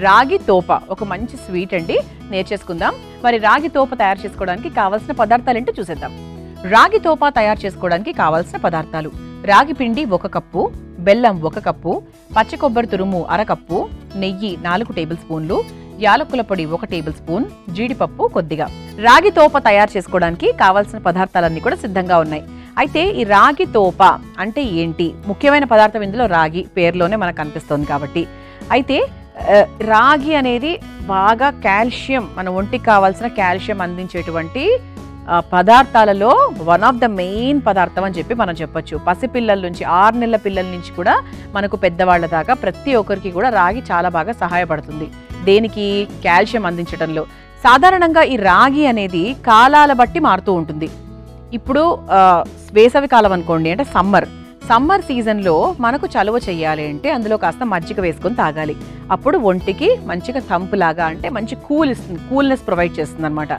రాగి తోప ఒక మంచి స్వీట్ అండి, నేర్చేసుకుందాం. మరి రాగి తోప తయారు చేసుకోవడానికి కావాల్సిన పదార్థాలు ఏంటో చూసేద్దాం. రాగి తోప తయారు చేసుకోవడానికి కావాల్సిన పదార్థాలు: రాగి పిండి 1 కప్పు, బెల్లం 1 కప్పు, పచ్చి కొబ్బరి తురుము 1/2 కప్పు, నెయ్యి 4 టేబుల్ స్పూన్లు, యాలకుల పొడి 1 టేబుల్ స్పూన్, జీడిపప్పు కొద్దిగా. రాగి తోప తయారు చేసుకోవడానికి కావాల్సిన పదార్థాలన్నీ కూడా సిద్ధంగా ఉన్నాయి. అయితే ఈ రాగి తోప అంటే ఏంటి? ముఖ్యమైన పదార్థం ఇందులో రాగి, పేరులోనే మనకు కనిపిస్తుంది కాబట్టి. అయితే రాగి అనేది బాగా కాల్షియం, మన ఒంటికి కావాల్సిన కాల్షియం అందించేటువంటి పదార్థాలలో వన్ ఆఫ్ ద మెయిన్ పదార్థం అని చెప్పి మనం చెప్పొచ్చు. పసిపిల్లల నుంచి 6 నెలల పిల్లల నుంచి కూడా మనకు పెద్దవాళ్ళ దాకా ప్రతి ఒక్కరికి కూడా రాగి చాలా బాగా సహాయపడుతుంది. దేనికి? కాల్షియం అందించడంలో. సాధారణంగా ఈ రాగి అనేది కాలాల బట్టి మారుతూ ఉంటుంది. ఇప్పుడు వేసవి కాలం అనుకోండి, అంటే సమ్మర్ సీజన్లో మనకు చలువ చేయాలి అంటే అందులో కాస్త మజ్జిగ వేసుకొని తాగాలి. అప్పుడు ఒంటికి మంచిగా తంపులాగా, అంటే మంచి కూల్నెస్ ప్రొవైడ్ చేస్తుంది అనమాట.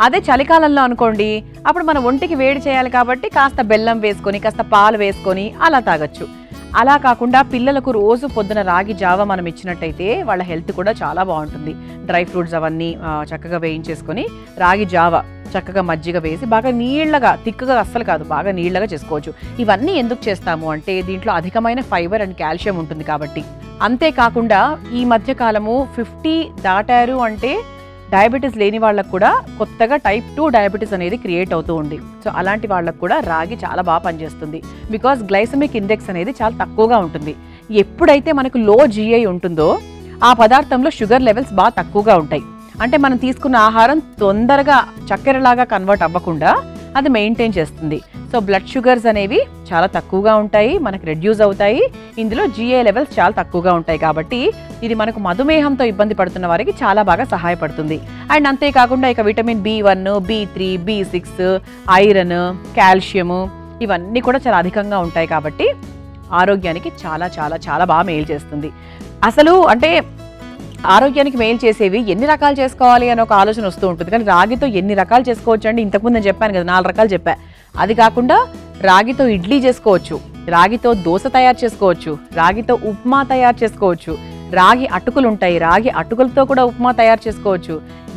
అదే చలికాలంలో అనుకోండి, అప్పుడు మన ఒంటికి వేడి చేయాలి కాబట్టి కాస్త బెల్లం వేసుకొని, కాస్త పాలు వేసుకొని అలా తాగొచ్చు. అలా కాకుండా పిల్లలకు రోజు పొద్దున రాగి జావ మనం ఇచ్చినట్టయితే వాళ్ళ హెల్త్ కూడా చాలా బాగుంటుంది. డ్రై ఫ్రూట్స్ అవన్నీ చక్కగా వేయించేసుకొని రాగి జావ చక్కగా మజ్జిగ వేసి బాగా నీళ్లగా, తిక్కుగా అస్సలు కాదు, బాగా నీళ్లగా చేసుకోవచ్చు. ఇవన్నీ ఎందుకు చేస్తాము అంటే దీంట్లో అధికమైన ఫైబర్ అండ్ కాల్షియం ఉంటుంది కాబట్టి. అంతేకాకుండా ఈ మధ్యకాలము 50 దాటారు అంటే డయాబెటీస్ లేని వాళ్ళకు కూడా కొత్తగా టైప్ 2 డయాబెటీస్ అనేది క్రియేట్ అవుతూ ఉంది. సో అలాంటి వాళ్ళకు కూడా రాగి చాలా బాగా పనిచేస్తుంది. బికాస్ గ్లైసమిక్ ఇండెక్స్ అనేది చాలా తక్కువగా ఉంటుంది. ఎప్పుడైతే మనకు లో GI ఉంటుందో ఆ పదార్థంలో షుగర్ లెవెల్స్ బాగా తక్కువగా ఉంటాయి. అంటే మనం తీసుకున్న ఆహారం తొందరగా చక్కెరలాగా కన్వర్ట్ అవ్వకుండా అది మెయింటైన్ చేస్తుంది. సో బ్లడ్ షుగర్స్ అనేవి చాలా తక్కువగా ఉంటాయి, మనకు రెడ్యూస్ అవుతాయి. ఇందులో GI లెవెల్స్ చాలా తక్కువగా ఉంటాయి కాబట్టి ఇది మనకు మధుమేహంతో ఇబ్బంది పడుతున్న వారికి చాలా బాగా సహాయపడుతుంది. అండ్ అంతేకాకుండా ఇక vitamin B1, B3, B6, iron, calcium ఇవన్నీ కూడా చాలా అధికంగా ఉంటాయి కాబట్టి ఆరోగ్యానికి చాలా చాలా చాలా బాగా మేలు చేస్తుంది. అసలు అంటే ఆరోగ్యానికి మేలు చేసేవి ఎన్ని రకాలు చేసుకోవాలి అని ఒక ఆలోచన వస్తూ ఉంటుంది. కానీ రాగితో ఎన్ని రకాలు చేసుకోవచ్చు అండి? ఇంతకుముందు నేను చెప్పాను కదా, 4 రకాలు చెప్పా. అది కాకుండా రాగితో ఇడ్లీ చేసుకోవచ్చు, రాగితో దోశ తయారు చేసుకోవచ్చు, రాగితో ఉప్మా తయారు చేసుకోవచ్చు, రాగి అటుకులు ఉంటాయి, రాగి అటుకులతో కూడా ఉప్మా తయారు చేసుకోవచ్చు.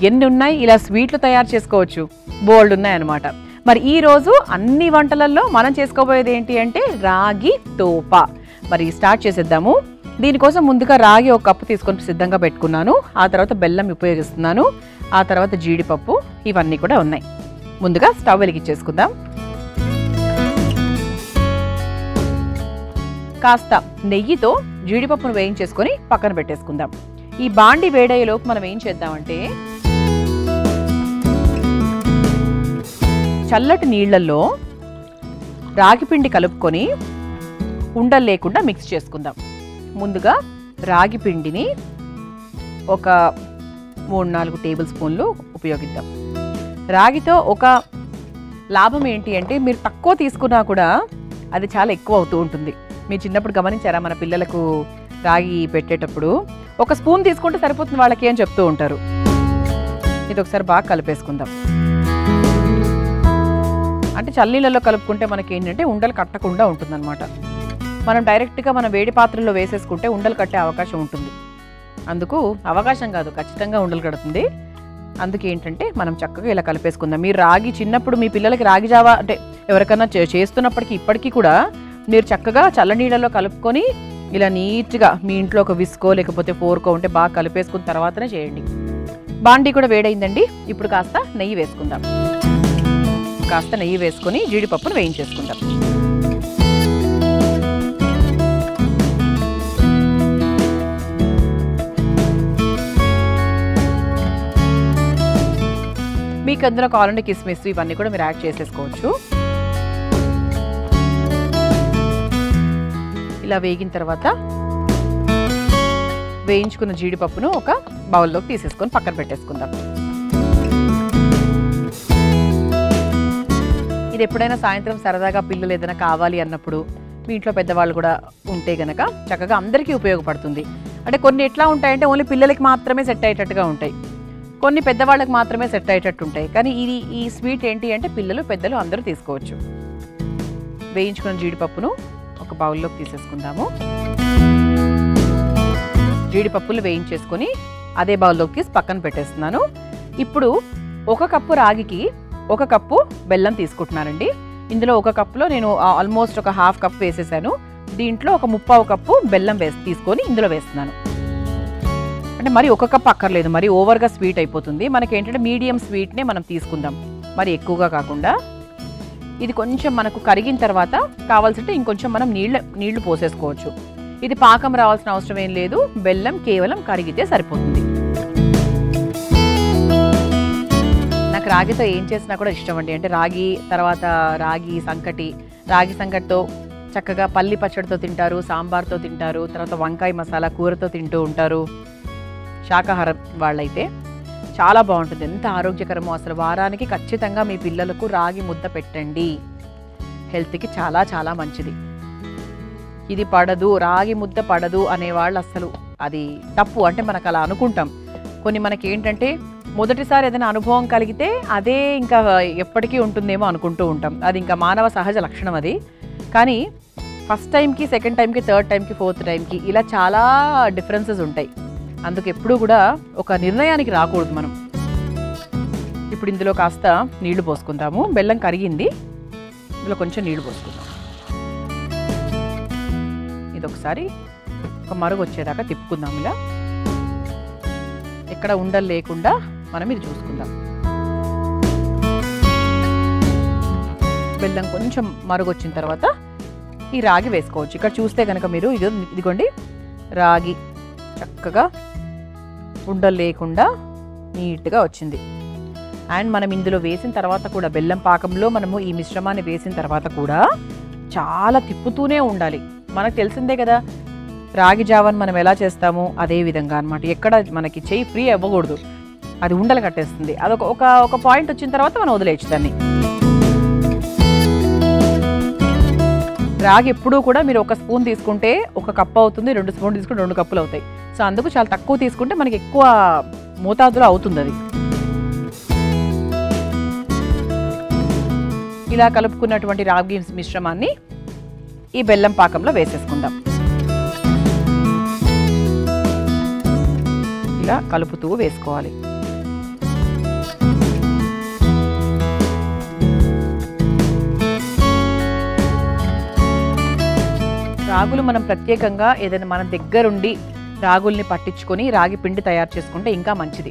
ఎన్ని ఉన్నాయి, ఇలా స్వీట్లు తయారు చేసుకోవచ్చు, బోల్డ్ ఉన్నాయి అన్నమాట. మరి ఈ రోజు అన్ని వంటలలో మనం చేసుకోబోయేది ఏంటి అంటే రాగి తోప. మరి స్టార్ట్ చేసేద్దాము. దీనికోసం ముందుగా రాగి 1 కప్పు తీసుకొని సిద్ధంగా పెట్టుకున్నాను. ఆ తర్వాత బెల్లం ఉపయోగిస్తున్నాను, ఆ తర్వాత జీడిపప్పు, ఇవన్నీ కూడా ఉన్నాయి. ముందుగా స్టవ్ వెలిగించేసుకుందాం. కాస్త నెయ్యితో జీడిపప్పును వేయించేసుకొని పక్కన పెట్టేసుకుందాం. ఈ బాండి వేడయ్యేలోపు మనం ఏం చేద్దామంటే చల్లటి నీళ్లలో రాగి పిండి కలుపుకొని ఉండలు లేకుండా మిక్స్ చేసుకుందాం. ముందుగా రాగి పిండిని ఒక 3-4 టేబుల్ స్పూన్లు ఉపయోగిద్దాం. రాగితో ఒక లాభం ఏంటి అంటే మీరు తక్కువ తీసుకున్నా కూడా అది చాలా ఎక్కువ అవుతూ ఉంటుంది. మీరు చిన్నప్పుడు గమనించారా, మన పిల్లలకు రాగి పెట్టేటప్పుడు 1 స్పూన్ తీసుకుంటే సరిపోతుంది వాళ్ళకి అని చెప్తూ ఉంటారు. ఇది ఒకసారి బాగా కలిపేసుకుందాం. అంటే చల్లీలలో కలుపుకుంటే మనకి ఏంటంటే ఉండలు కట్టకుండా ఉంటుందన్నమాట. మనం డైరెక్ట్గా మన వేడి పాత్రలో వేసేసుకుంటే ఉండలు కట్టే అవకాశం ఉంటుంది. అందుకు అవకాశం కాదు, ఖచ్చితంగా ఉండలు కడుతుంది. అందుకే ఏంటంటే మనం చక్కగా ఇలా కలిపేసుకుందాం. మీరు రాగి చిన్నప్పుడు మీ పిల్లలకి రాగి జావా అంటే ఎవరికైనా చేస్తున్నప్పటికీ ఇప్పటికీ కూడా మీరు చక్కగా చల్లనీళ్ళలో కలుపుకొని ఇలా నీట్గా మీ ఇంట్లో ఒక విస్కో లేకపోతే ఫోర్కో ఉంటే బాగా కలిపేసుకున్న తర్వాతనే చేయండి. బాండీ కూడా వేడైందండి. ఇప్పుడు కాస్త నెయ్యి వేసుకుందాం. కాస్త నెయ్యి వేసుకొని జీడిపప్పును వేయించేసుకుందాం. మీకు అందులో కావాలంటే కిస్మిస్ ఇవన్నీ కూడా మీరు యాడ్ చేసేసుకోవచ్చు. ఇలా వేగిన తర్వాత వేయించుకున్న జీడిపప్పును ఒక బౌల్లోకి తీసేసుకొని పక్కన పెట్టేసుకుందాం. ఇది ఎప్పుడైనా సాయంత్రం సరదాగా పిల్లలు ఏదైనా కావాలి అన్నప్పుడు మీ ఇంట్లో పెద్దవాళ్ళు కూడా ఉంటే గనక చక్కగా అందరికీ ఉపయోగపడుతుంది. అంటే కొన్ని ఎట్లా ఉంటాయంటే ఓన్లీ పిల్లలకి మాత్రమే సెట్ అయ్యేటట్టుగా ఉంటాయి, కొన్ని పెద్దవాళ్ళకి మాత్రమే సెట్ అయ్యేటట్టు ఉంటాయి. కానీ ఈ స్వీట్ ఏంటి అంటే పిల్లలు పెద్దలు అందరూ తీసుకోవచ్చు. వేయించుకున్న జీడిపప్పును ఒక బౌల్లోకి తీసేసుకుందాము. జీడిపప్పులు వేయించేసుకొని అదే బౌల్లోకి పక్కన పెట్టేస్తున్నాను. ఇప్పుడు 1 కప్పు రాగికి 1 కప్పు బెల్లం తీసుకుంటున్నానండి. ఇందులో 1 కప్పులో నేను ఆల్మోస్ట్ ఒక హాఫ్ కప్ వేసేసాను. దీంట్లో ఒక 3/4 కప్పు బెల్లం తీసుకొని ఇందులో వేస్తున్నాను. అంటే మరి 1 కప్ అక్కర్లేదు, మరి ఓవర్గా స్వీట్ అయిపోతుంది. మనకి ఏంటంటే మీడియం స్వీట్నే మనం తీసుకుందాం, మరి ఎక్కువగా కాకుండా. ఇది కొంచెం మనకు కరిగిన తర్వాత కావాల్సింటే ఇంకొంచెం మనం నీళ్లు పోసేసుకోవచ్చు. ఇది పాకం రావాల్సిన అవసరం ఏం లేదు, బెల్లం కేవలం కరిగితే సరిపోతుంది. నాకు రాగితో ఏం చేసినా కూడా ఇష్టం అండి. అంటే రాగి సంకటితో చక్కగా పల్లి పచ్చడితో తింటారు, సాంబార్తో తింటారు, తర్వాత వంకాయ మసాలా కూరతో తింటూ ఉంటారు. శాకాహారం వాళ్ళైతే చాలా బాగుంటుంది, ఎంత ఆరోగ్యకరమో అసలు. వారానికి ఖచ్చితంగా మీ పిల్లలకు రాగి ముద్ద పెట్టండి, హెల్త్కి చాలా చాలా మంచిది. ఇది పడదు, రాగి ముద్ద పడదు అనేవాళ్ళు అసలు అది తప్పు. అంటే మనకు అలా అనుకుంటాం. కొన్ని మనకి ఏంటంటే మొదటిసారి ఏదైనా అనుభవం కలిగితే అదే ఇంకా ఎప్పటికీ ఉంటుందేమో అనుకుంటూ ఉంటాం. అది ఇంకా మానవ సహజ లక్షణం అది. కానీ ఫస్ట్ టైంకి, సెకండ్ టైంకి, థర్డ్ టైంకి, ఫోర్త్ టైంకి ఇలా చాలా డిఫరెన్సెస్ ఉంటాయి. అందుకు ఎప్పుడూ కూడా ఒక నిర్ణయానికి రాకూడదు మనం. ఇప్పుడు ఇందులో కాస్త నీళ్లు పోసుకుందాము. బెల్లం కరిగింది, ఇందులో కొంచెం నీళ్లు పోసుకుందాం. ఇది ఒకసారి ఒక మరుగు వచ్చేదాకా తిప్పుకుందాం. ఇలా ఎక్కడ ఉండలు లేకుండా మనం ఇది చూసుకుందాం. బెల్లం కొంచెం మరుగు వచ్చిన తర్వాత ఈ రాగి వేసుకోవచ్చు. ఇక్కడ చూస్తే కనుక మీరు ఇదిగోండి, రాగి చక్కగా ఉండలు లేకుండా నీట్గా వచ్చింది. అండ్ మనం ఇందులో వేసిన తర్వాత కూడా, బెల్లం పాకంలో మనము ఈ మిశ్రమాన్ని వేసిన తర్వాత కూడా చాలా తిప్పుతూనే ఉండాలి. మనకు తెలిసిందే కదా రాగి జావని మనం ఎలా చేస్తాము, అదే విధంగా అనమాట. ఎక్కడ మనకి చెయ్యి ఫ్రీ అవ్వకూడదు, అది ఉండలు కట్టేస్తుంది. అదొక ఒక పాయింట్ వచ్చిన తర్వాత మనం వదిలేయచ్చు దాన్ని. రాగి ఎప్పుడూ కూడా మీరు 1 స్పూన్ తీసుకుంటే 1 కప్పు అవుతుంది, 2 స్పూన్లు తీసుకుంటే 2 కప్పులు అవుతాయి. సో అందుకు చాలా తక్కువ తీసుకుంటే మనకి ఎక్కువ మోతాదులో అవుతుంది అది. ఇలా కలుపుకున్నటువంటి రాగి మిశ్రమాన్ని ఈ బెల్లం పాకంలో వేసేసుకుందాం. ఇలా కలుపుతూ వేసుకోవాలి. రాగులు మనం ప్రత్యేకంగా ఏదైనా మన దగ్గరుండి రాగుల్ని పట్టించుకొని రాగి పిండి తయారు చేసుకుంటే ఇంకా మంచిది.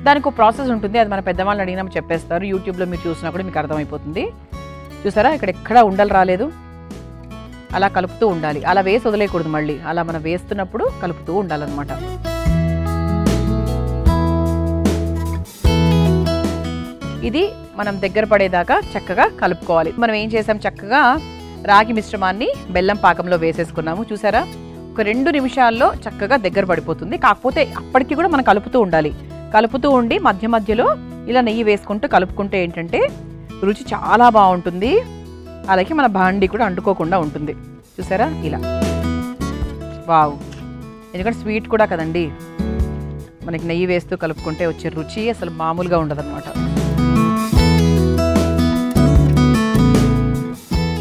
దానికి ఒక ప్రాసెస్ ఉంటుంది, అది మన పెద్దవాళ్ళని అడిగినా చెప్పేస్తారు. యూట్యూబ్లో మీరు చూసినా కూడా మీకు అర్థమైపోతుంది. చూసారా, ఇక్కడ ఎక్కడా ఉండలు రాలేదు. అలా కలుపుతూ ఉండాలి, అలా వేసి వదిలేయకూడదు. మళ్ళీ అలా మనం వేస్తున్నప్పుడు కలుపుతూ ఉండాలన్నమాట. ఇది మనం దగ్గర పడేదాకా చక్కగా కలుపుకోవాలి. మనం ఏం చేసాం, చక్కగా రాగి మిశ్రమాన్ని బెల్లం పాకంలో వేసేసుకున్నాము. చూసారా, ఒక 2 నిమిషాల్లో చక్కగా దగ్గర పడిపోతుంది. కాకపోతే అప్పటికి కూడా మనం కలుపుతూ ఉండాలి. కలుపుతూ ఉండి మధ్య మధ్యలో ఇలా నెయ్యి వేసుకుంటూ కలుపుకుంటే ఏంటంటే రుచి చాలా బాగుంటుంది. అలాగే మన బాండి కూడా అంటుకోకుండా ఉంటుంది. చూసారా ఇలా, వావ్. ఎందుకంటే స్వీట్ కూడా కదండి, మనకి నెయ్యి వేస్తూ కలుపుకుంటే వచ్చే రుచి అసలు మామూలుగా ఉండదన్నమాట.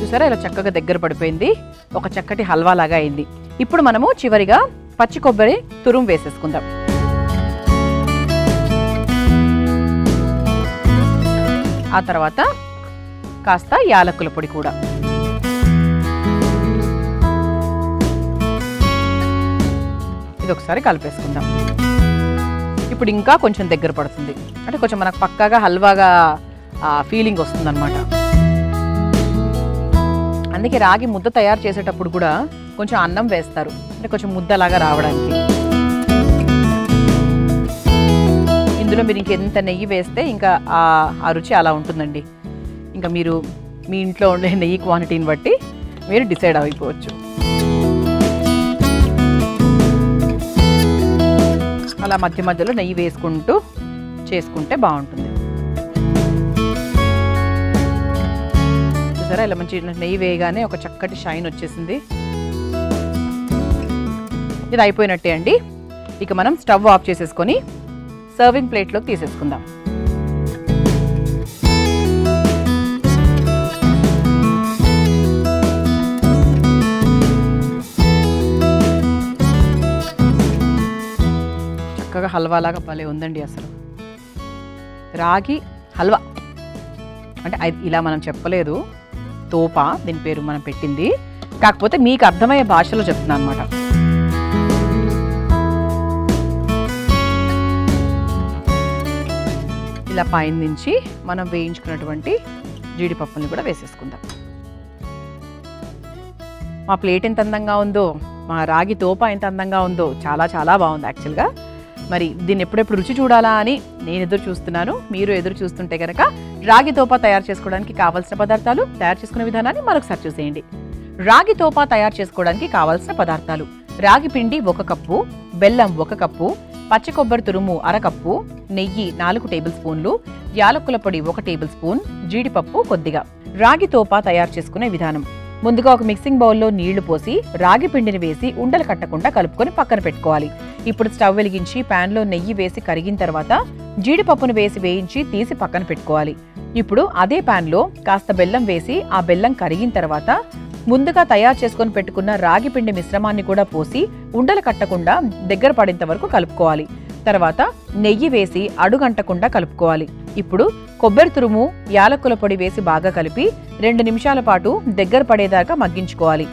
చూసారా, ఇలా చక్కగా దగ్గర పడిపోయింది, ఒక చక్కటి హల్వా లాగా అయింది. ఇప్పుడు మనము చివరిగా పచ్చి కొబ్బరి తురుము వేసేసుకుందాం. ఆ తర్వాత కాస్త యాలకుల పొడి కూడా. ఇది ఒకసారి కలిపేసుకుందాం. ఇప్పుడు ఇంకా కొంచెం దగ్గర పడుతుంది, అంటే కొంచెం మనకు పక్కాగా హల్వాగా ఫీలింగ్ వస్తుంది అనమాట. అందుకే రాగి ముద్ద తయారు చేసేటప్పుడు కూడా కొంచెం అన్నం వేస్తారు, అంటే కొంచెం ముద్దలాగా రావడానికి. ఇందులో మీరు ఇంకెంత నెయ్యి వేస్తే ఇంకా ఆ రుచి అలా ఉంటుందండి. ఇంకా మీరు మీ ఇంట్లో ఉండే నెయ్యి క్వాంటిటీని బట్టి మీరు డిసైడ్ అయిపోవచ్చు. అలా మధ్య మధ్యలో నెయ్యి వేసుకుంటూ చేసుకుంటే బాగుంటుంది. చూసారా, ఇలా మంచి నెయ్యి వేయగానే ఒక చక్కటి షైన్ వచ్చేసింది. ఇది అయిపోయినట్టే అండి. ఇక మనం స్టవ్ ఆఫ్ చేసేసుకొని సర్వింగ్ ప్లేట్లోకి తీసేసుకుందాం. చక్కగా హల్వా లాగా భలే ఉందండి అసలు. రాగి హల్వా అంటే ఇలా మనం చెప్పలేదు, తోప దీని పేరు మనం పెట్టింది. కాకపోతే మీకు అర్థమయ్యే భాషలో చెప్తున్నాను అనమాట. ఇలా పైన నుంచి మనం వేయించుకున్నటువంటి జీడిపప్పుల్ని కూడా వేసేసుకుందాం. మా ప్లేట్ ఎంత అందంగా ఉందో, మా రాగి తోప ఎంత అందంగా ఉందో, చాలా చాలా బాగుంది యాక్చువల్గా. మరి దీన్ని ఎప్పుడెప్పుడు రుచి చూడాలా అని నేను ఎదురు చూస్తున్నాను. మీరు ఎదురు చూస్తుంటే కనుక రాగి తోప తయారు చేసుకోవడానికి కావాల్సిన పదార్థాలు, తయారు చేసుకునే విధానాన్ని మరొకసారి చూసేయండి. రాగి తోప తయారు చేసుకోవడానికి కావాల్సిన పదార్థాలు: రాగి పిండి 1 కప్పు, బెల్లం 1 కప్పు, పచ్చి కొబ్బరి తురుము 1/2 కప్పు, నెయ్యి 4 టేబుల్ స్పూన్లు, యాలకుల పొడి 1 టేబుల్ స్పూన్, జీడిపప్పు కొద్దిగా. రాగి తోప తయారు చేసుకునే విధానం: ముందుగా ఒక మిక్సింగ్ బౌల్లో నీళ్లు పోసి రాగి పిండిని వేసి ఉండలు కట్టకుండా కలుపుకొని పక్కన పెట్టుకోవాలి. ఇప్పుడు స్టవ్ వెలిగించి ప్యాన్లో నెయ్యి వేసి కరిగిన తర్వాత జీడిపప్పును వేసి వేయించి తీసి పక్కన పెట్టుకోవాలి. ఇప్పుడు అదే ప్యాన్లో కాస్త బెల్లం వేసి ఆ బెల్లం కరిగిన తర్వాత ముందుగా తయారు చేసుకొని పెట్టుకున్న రాగి పిండి మిశ్రమాన్ని కూడా పోసి ఉండలు కట్టకుండా దగ్గర పడేంత వరకు కలుపుకోవాలి. తర్వాత నెయ్యి వేసి అడుగంటకుండా కలుపుకోవాలి. ఇప్పుడు కొబ్బరి తురుము, యాలకుల పొడి వేసి బాగా కలిపి 2 నిమిషాల పాటు దగ్గర పడేదాకా మగ్గించుకోవాలి.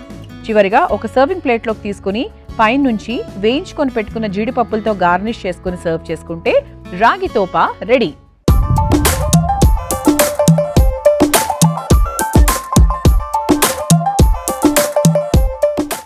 చివరిగా ఒక సర్వింగ్ ప్లేట్లోకి తీసుకుని పైన నుంచి వేయించుకొని పెట్టుకున్న జీడిపప్పులతో గార్నిష్ చేసుకుని సర్వ్ చేసుకుంటే రాగి తోప రెడీ.